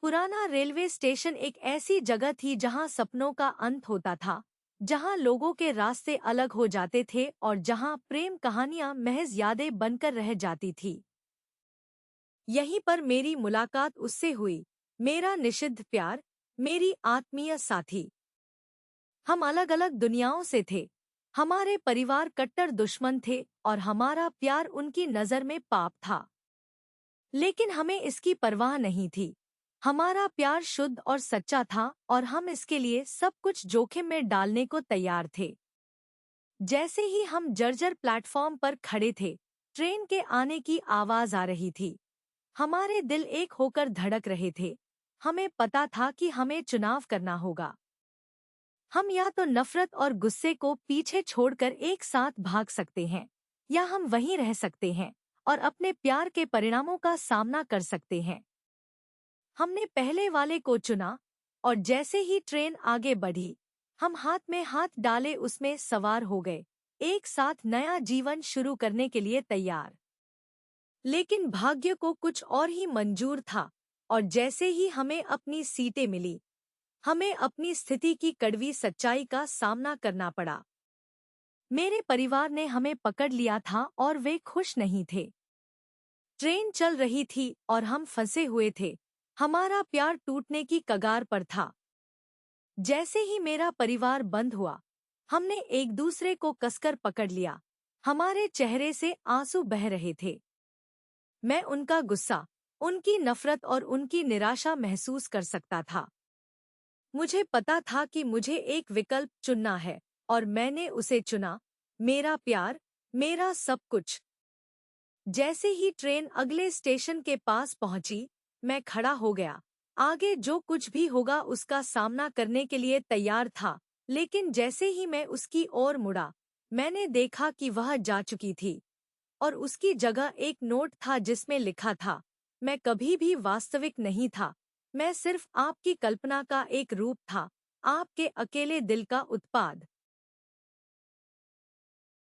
पुराना railway station एक ऐसी जगह थी जहां सपनों का अंत होता था, जहां लोगों के रास्ते अलग हो जाते थे और जहां प्रेम कहानियां महज यादें बनकर रह जाती थी। यहीं पर मेरी मुलाकात उससे हुई, मेरा निषिद्ध प्यार, मेरी आत्मीय साथी। हम अलग अलग दुनियाओं से थे। हमारे परिवार कट्टर दुश्मन थे और हमारा प्यार उनकी नज़र में पाप था। लेकिन हमें इसकी परवाह नहीं थी। हमारा प्यार शुद्ध और सच्चा था और हम इसके लिए सब कुछ जोखिम में डालने को तैयार थे। जैसे ही हम जर्जर प्लेटफॉर्म पर खड़े थे, ट्रेन के आने की आवाज आ रही थी। हमारे दिल एक होकर धड़क रहे थे। हमें पता था कि हमें चुनाव करना होगा। हम या तो नफरत और गुस्से को पीछे छोड़कर एक साथ भाग सकते हैं, या हम वहीं रह सकते हैं और अपने प्यार के परिणामों का सामना कर सकते हैं। हमने पहले वाले को चुना और जैसे ही ट्रेन आगे बढ़ी, हम हाथ में हाथ डाले उसमें सवार हो गए, एक साथ नया जीवन शुरू करने के लिए तैयार। लेकिन भाग्य को कुछ और ही मंजूर था और जैसे ही हमें अपनी सीटें मिली, हमें अपनी स्थिति की कड़वी सच्चाई का सामना करना पड़ा। मेरे परिवार ने हमें पकड़ लिया था और वे खुश नहीं थे। ट्रेन चल रही थी और हम फंसे हुए थे। हमारा प्यार टूटने की कगार पर था। जैसे ही मेरा परिवार बंद हुआ, हमने एक दूसरे को कसकर पकड़ लिया। हमारे चेहरे से आंसू बह रहे थे। मैं उनका गुस्सा, उनकी नफरत और उनकी निराशा महसूस कर सकता था। मुझे पता था कि मुझे एक विकल्प चुनना है और मैंने उसे चुना, मेरा प्यार, मेरा सब कुछ। जैसे ही ट्रेन अगले स्टेशन के पास पहुंची, मैं खड़ा हो गया। आगे जो कुछ भी होगा उसका सामना करने के लिए तैयार था, लेकिन जैसे ही मैं उसकी ओर मुड़ा, मैंने देखा कि वह जा चुकी थी और उसकी जगह एक नोट था जिसमें लिखा था, मैं कभी भी वास्तविक नहीं था, मैं सिर्फ आपकी कल्पना का एक रूप था, आपके अकेले दिल का उत्पाद।